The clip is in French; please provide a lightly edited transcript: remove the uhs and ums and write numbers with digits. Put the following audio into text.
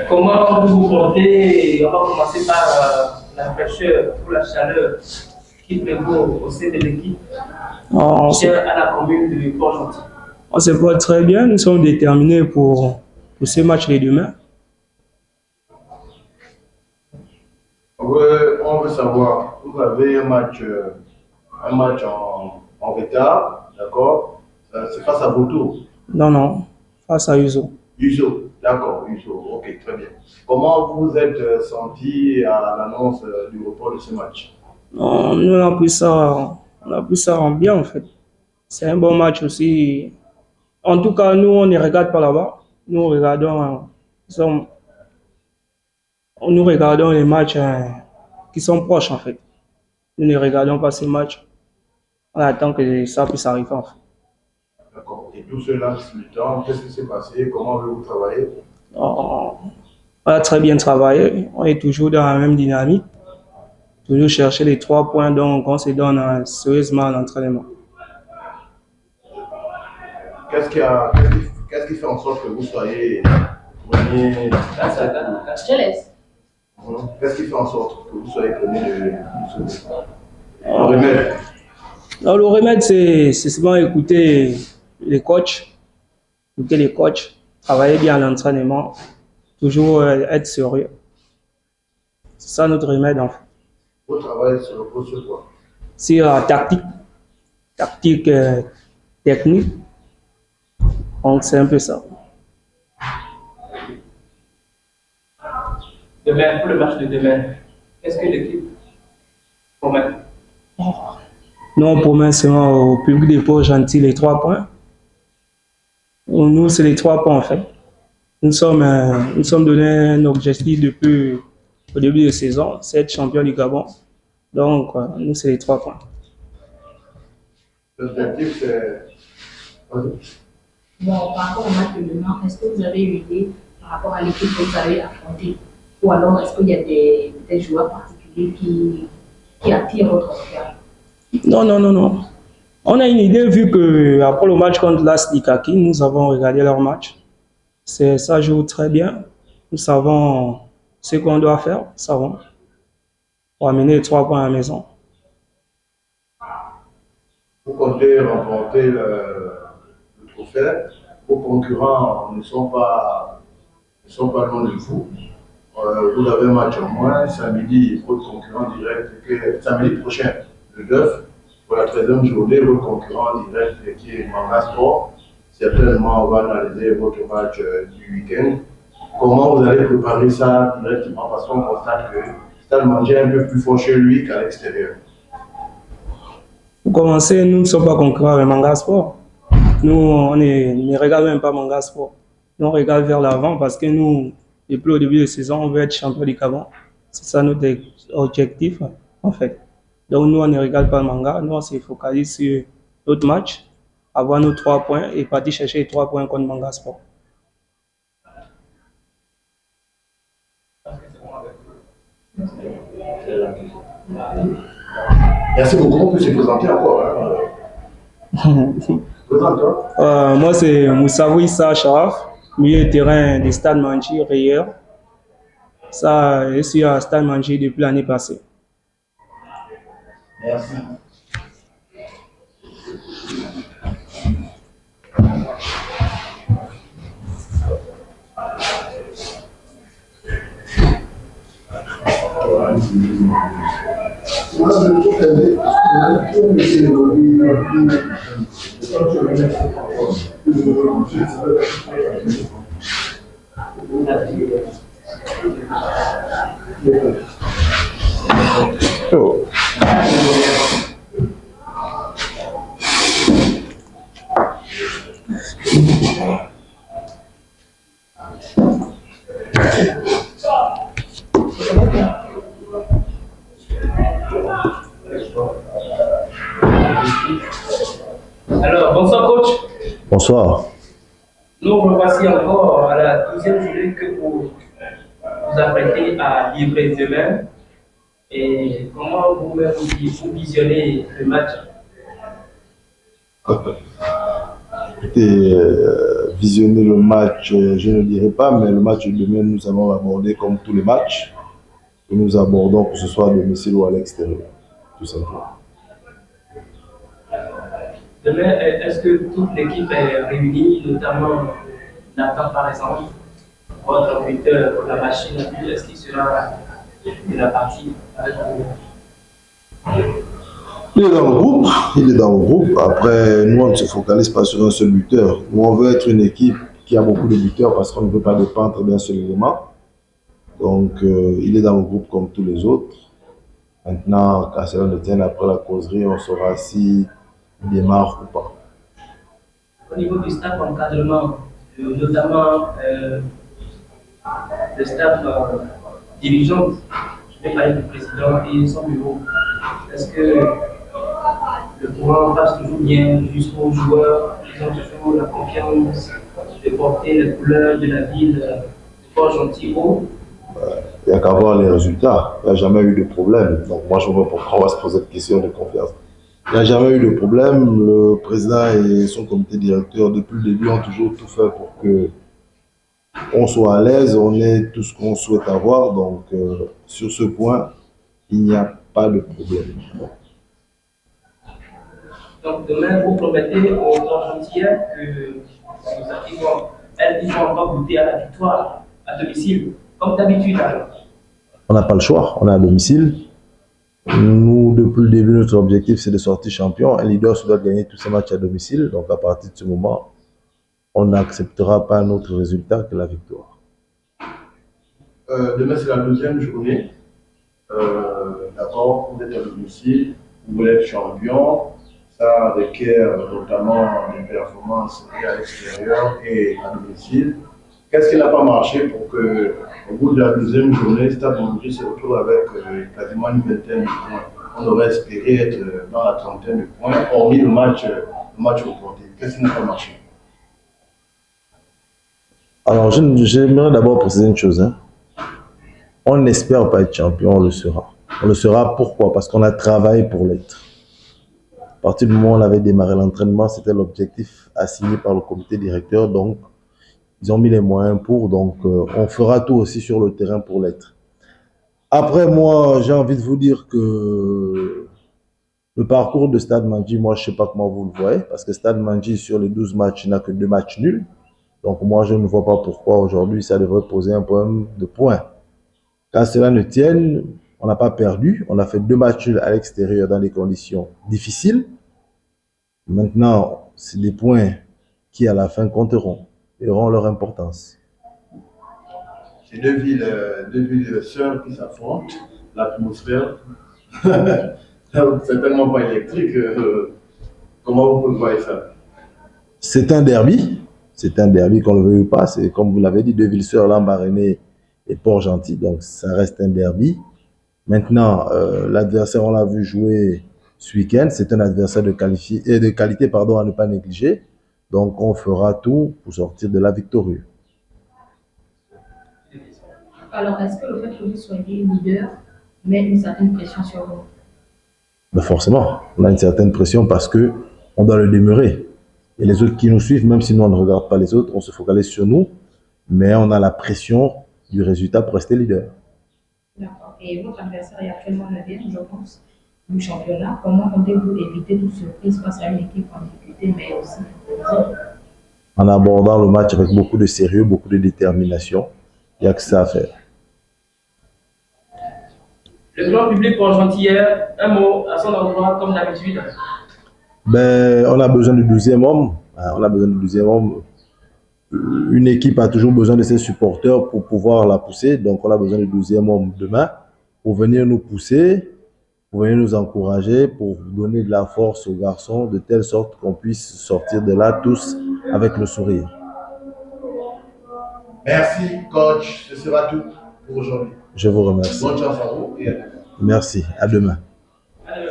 Comment vous vous portez? On va commencer par la fraîcheur ou la chaleur qui prévaut au sein de l'équipe On se, chère à la commune de Port-Gentil. on se porte très bien, nous sommes déterminés pour ce match de demain. On veut savoir, vous avez un match en retard, d'accord? C'est face à Vautour. Non, non, face à Uzo. Uso, d'accord, Uso, ok, très bien. Comment vous êtes senti à l'annonce du report de ce match? Nous, on a pris ça en bien en fait. C'est un bon match aussi. En tout cas, nous, on ne regarde pas là-bas. Nous regardons, sommes- nous regardons les matchs qui sont proches en fait. Nous ne regardons pas ces matchs. On attend que ça puisse arriver en fait. D'accord, et tout cela, le temps, qu'est-ce qui s'est passé? Comment avez-vous travaillé? On, on a très bien travaillé. On est toujours dans la même dynamique. Toujours chercher les 3 points, donc on se donne sérieusement à l'entraînement. Qu'est-ce qui fait en sorte que vous soyez premier? Je te laisse. Qu'est-ce qui fait en sorte que vous soyez premier de ce le remède? Alors, le remède, c'est souvent écouter les coachs, travailler bien à l'entraînement, toujours être sérieux. C'est ça notre remède en fait. Votre travail se repose sur quoi? C'est tactique, technique. Donc c'est un peu ça. Demain, pour le match de demain, qu'est-ce que l'équipe promet? Nous, on promet seulement au public des Port-Gentil les 3 points. Nous, c'est les 3 points en fait. Nous sommes donné un objectif depuis au début de saison, c'est être champion du Gabon. Donc, nous, c'est les 3 points. L'objectif, c'est. Bon, par rapport au match de demain, est-ce que vous avez une idée par rapport à l'équipe que vous allez affronter? Ou alors, est-ce qu'il y a des joueurs particuliers qui attirent votre regard? Non, non, non, non. On a une idée vu que après le match contre l'AS Likaki, nous avons regardé leur match. Ça joue très bien. Nous savons ce qu'on doit faire, nous savons, pour amener les 3 points à la maison. Vous comptez remporter le trophée. Vos concurrents ne sont pas loin de vous. Vous avez un match en moins. Samedi, votre concurrent direct, samedi prochain, le 9, pour la 13e journée, votre concurrent direct qui est Manga Sport. Certainement, on va analyser votre match du week-end. Comment vous allez préparer ça directement? Parce qu'on constate que Stade Manger est un peu plus fort chez lui qu'à l'extérieur. Pour commencer, nous ne sommes pas concurrents avec Manga Sport. Nous, ne regarde même pas Manga Sport. Nous, on regarde vers l'avant parce que nous, depuis le début de saison, on veut être champion du Gabon. C'est ça notre objectif, en fait. Donc, nous, on ne regarde pas le manga. Nous, on se focalise sur notre match, avoir nos 3 points et partir chercher les 3 points contre Manga Sport. Merci beaucoup. On peut se présenter encore. Présente-toi. Moi, c'est Moussaoui Issa Sharaf, milieu de terrain des Stade Manji, Rayeur. Ça, je suis à Stade Manji depuis l'année passée. Merci. Oh. Alors, bonsoir coach. Bonsoir. Nous revoici encore à la 12e journée que vous vous apprêtez à livrer demain. Et comment vous-même vous visionnez le match? Écoutez, visionner le match, je ne dirais pas, mais le match de demain, nous allons l'aborder comme tous les matchs que nous abordons, que ce soit à domicile ou à l'extérieur, tout simplement. Demain, est-ce que toute l'équipe est réunie, notamment Nathan par exemple, votre buteur, la machine, est-ce qu'il sera de la partie avec vous? Il est dans le groupe, il est dans le groupe. Après, nous, on ne se focalise pas sur un seul buteur. Nous, on veut être une équipe qui a beaucoup de buteurs parce qu'on ne veut pas dépendre d'un seul élément. Donc, il est dans le groupe comme tous les autres. Maintenant, quand cela ne tienne, après la causerie, on saura s'il démarre ou pas. Au niveau du staff d'encadrement, notamment le staff dirigeant, je vais parler du président et son bureau, est-ce que le courant passe toujours bien jusqu'aux joueurs, ils ont toujours la confiance de porter les couleurs de la ville fort gentil haut? Il n'y a qu'à voir les résultats. Il n'y a jamais eu de problème. Donc moi, je ne vois pas pourquoi on va se poser cette question de confiance. Il n'y a jamais eu de problème. Le président et son comité directeur, depuis le début, ont toujours tout fait pour que on soit à l'aise, on ait tout ce qu'on souhaite avoir. Donc, sur ce point, il n'y a pas de problème. Donc demain, vous promettez aux Argentiniens qu'ils vont encore goûter à la victoire à domicile, comme d'habitude alors. On n'a pas le choix, on est à domicile. Nous, depuis le début, notre objectif, c'est de sortir champion. Un leader se doit gagner tous ses matchs à domicile. Donc, à partir de ce moment, on n'acceptera pas un autre résultat que la victoire. Demain, c'est la deuxième journée. D'abord, vous êtes à domicile, vous voulez être champion. Ça requiert notamment des performances et à l'extérieur et à domicile. Qu'est-ce qui n'a pas marché pour que, au bout de la deuxième journée, Stade Malien se retrouve avec quasiment une vingtaine de points? On aurait espéré être dans la trentaine de points, hormis le match reporté. Qu'est-ce qui n'a pas marché? Alors, j'aimerais d'abord préciser une chose. On n'espère pas être champion, on le sera. On le sera pourquoi? Parce qu'on a travaillé pour l'être. À partir du moment où on avait démarré l'entraînement, c'était l'objectif assigné par le comité directeur. Donc, ils ont mis les moyens pour. Donc, on fera tout aussi sur le terrain pour l'être. Après, moi, j'ai envie de vous dire que le parcours de Stade Malien, moi, je ne sais pas comment vous le voyez. Parce que Stade Malien, sur les 12 matchs, il n'a que 2 matchs nuls. Donc, moi, je ne vois pas pourquoi aujourd'hui, ça devrait poser un problème de points. Quand cela ne tienne, on n'a pas perdu. On a fait 2 matchs nuls à l'extérieur dans des conditions difficiles. Maintenant, c'est des points qui, à la fin, compteront et auront leur importance. C'est deux villes sœurs qui s'affrontent. L'atmosphère, c'est tellement pas électrique. Comment vous voyez ça? C'est un derby. C'est un derby qu'on le veuille ou pas. C'est comme vous l'avez dit, deux villes sœurs, Lambaréné et Port-Gentil. Donc, ça reste un derby. Maintenant, l'adversaire, on l'a vu jouer ce week-end. C'est un adversaire de qualité à ne pas négliger. Donc, on fera tout pour sortir de la victorieuse. Alors, est-ce que le fait que vous soyez leader met une certaine pression sur vous? Ben forcément, on a une certaine pression parce qu'on doit le demeurer. Et les autres qui nous suivent, même si nous on ne regarde pas les autres, on se focalise sur nous, mais on a la pression du résultat pour rester leader. D'accord. Et votre adversaire est actuellement 9e, je pense, du championnat. Comment comptez-vous éviter toute surprise face à une équipe en difficulté, mais aussi En abordant le match avec beaucoup de sérieux, beaucoup de détermination, il n'y a que ça à faire. Le grand public pour Argentinière, un mot à son endroit, comme d'habitude. Ben, on a besoin du 12e homme. On a besoin du 12e homme. Une équipe a toujours besoin de ses supporters pour pouvoir la pousser. Donc, on a besoin du 12e homme demain pour venir nous pousser, pour venir nous encourager, pour donner de la force aux garçons, de telle sorte qu'on puisse sortir de là tous avec le sourire. Merci, coach. Ce sera tout pour aujourd'hui. Je vous remercie. Bonne chance à vous et à demain. Merci. À demain. Allez.